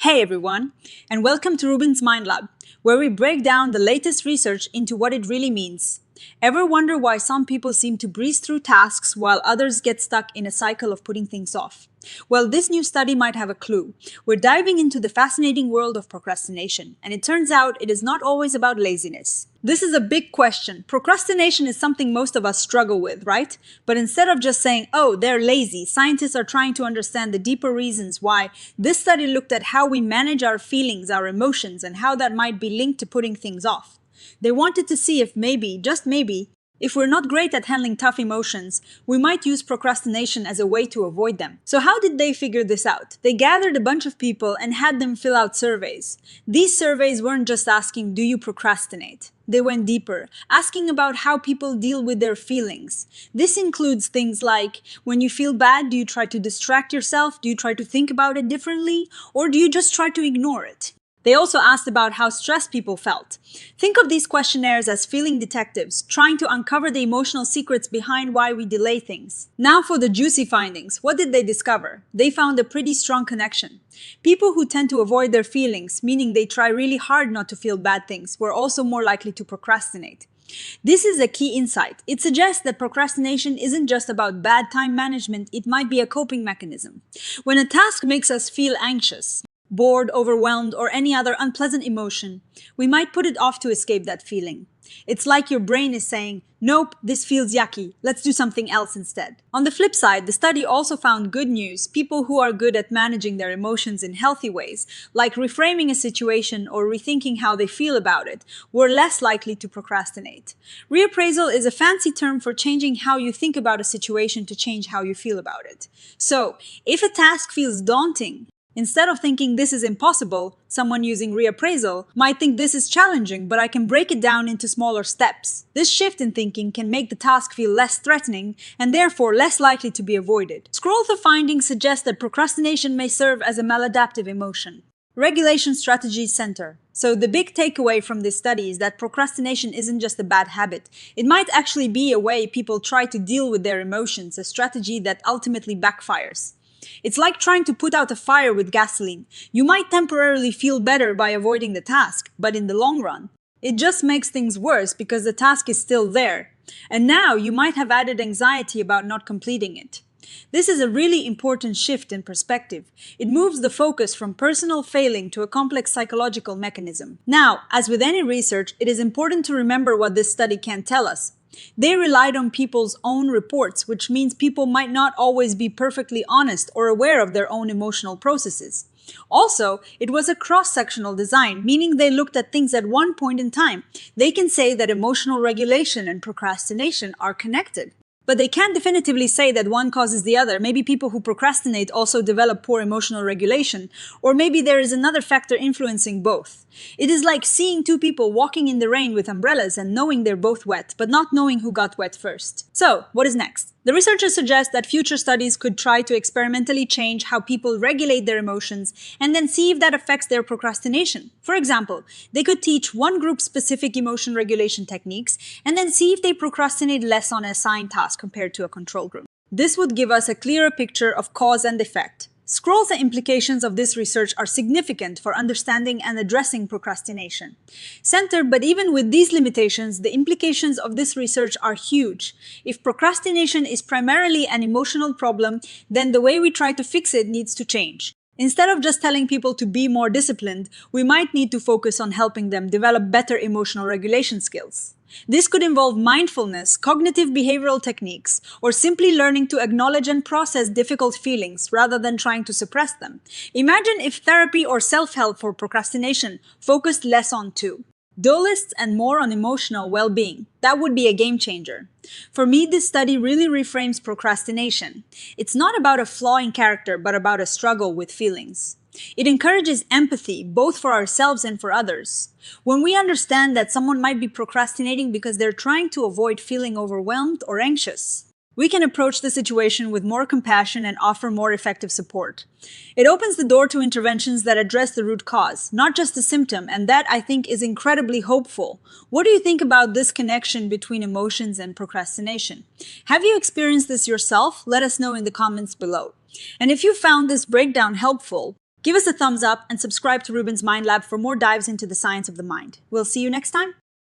Hey everyone, and welcome to RUBIN'S Mind Lab, where we break down the latest research into what it really means. Ever wonder why some people seem to breeze through tasks while others get stuck in a cycle of putting things off? Well, this new study might have a clue. We're diving into the fascinating world of procrastination, and it turns out it is not always about laziness. This is a big question. Procrastination is something most of us struggle with, right? But instead of just saying, oh, they're lazy, scientists are trying to understand the deeper reasons why. This study looked at how we manage our feelings, our emotions, and how that might be linked to putting things off. They wanted to see if maybe, just maybe, if we're not great at handling tough emotions, we might use procrastination as a way to avoid them. So how did they figure this out? They gathered a bunch of people and had them fill out surveys. These surveys weren't just asking, do you procrastinate? They went deeper, asking about how people deal with their feelings. This includes things like, when you feel bad, do you try to distract yourself? Do you try to think about it differently? Or do you just try to ignore it? They also asked about how stressed people felt. Think of these questionnaires as feeling detectives, trying to uncover the emotional secrets behind why we delay things. Now for the juicy findings. What did they discover? They found a pretty strong connection. People who tend to avoid their feelings, meaning they try really hard not to feel bad things, were also more likely to procrastinate. This is a key insight. It suggests that procrastination isn't just about bad time management, it might be a coping mechanism. When a task makes us feel anxious, bored, overwhelmed, or any other unpleasant emotion, we might put it off to escape that feeling. It's like your brain is saying, nope, this feels yucky, let's do something else instead. On the flip side, the study also found good news. People who are good at managing their emotions in healthy ways, like reframing a situation or rethinking how they feel about it, were less likely to procrastinate. Reappraisal is a fancy term for changing how you think about a situation to change how you feel about it. So, if a task feels daunting, instead of thinking this is impossible, someone using reappraisal might think this is challenging, but I can break it down into smaller steps. This shift in thinking can make the task feel less threatening and therefore less likely to be avoided. Scroll through findings suggest that procrastination may serve as a maladaptive emotion. Regulation Strategies Center. So the big takeaway from this study is that procrastination isn't just a bad habit. It might actually be a way people try to deal with their emotions, a strategy that ultimately backfires. It's like trying to put out a fire with gasoline. You might temporarily feel better by avoiding the task, but in the long run, it just makes things worse because the task is still there. And now you might have added anxiety about not completing it. This is a really important shift in perspective. It moves the focus from personal failing to a complex psychological mechanism. Now, as with any research, it is important to remember what this study can tell us. They relied on people's own reports, which means people might not always be perfectly honest or aware of their own emotional processes. Also, it was a cross-sectional design, meaning they looked at things at one point in time. They can say that emotional regulation and procrastination are connected. But they can't definitively say that one causes the other. Maybe people who procrastinate also develop poor emotional regulation, or maybe there is another factor influencing both. It is like seeing two people walking in the rain with umbrellas and knowing they're both wet, but not knowing who got wet first. So, what is next? The researchers suggest that future studies could try to experimentally change how people regulate their emotions and then see if that affects their procrastination. For example, they could teach one group specific emotion regulation techniques and then see if they procrastinate less on an assigned task compared to a control group. This would give us a clearer picture of cause and effect. Scroll the implications of this research are significant for understanding and addressing procrastination. But even with these limitations, the implications of this research are huge. If procrastination is primarily an emotional problem, then the way we try to fix it needs to change. Instead of just telling people to be more disciplined, we might need to focus on helping them develop better emotional regulation skills. This could involve mindfulness, cognitive behavioral techniques, or simply learning to acknowledge and process difficult feelings rather than trying to suppress them. Imagine if therapy or self-help for procrastination focused less on two lists and more on emotional well-being. That would be a game changer. For me, this study really reframes procrastination. It's not about a flaw in character, but about a struggle with feelings. It encourages empathy, both for ourselves and for others. When we understand that someone might be procrastinating because they're trying to avoid feeling overwhelmed or anxious, we can approach the situation with more compassion and offer more effective support. It opens the door to interventions that address the root cause, not just the symptom, and that, I think, is incredibly hopeful. What do you think about this connection between emotions and procrastination? Have you experienced this yourself? Let us know in the comments below. And if you found this breakdown helpful, Give us a thumbs up and subscribe to Rubin's Mind Lab for more dives into the science of the mind. We'll see you next time.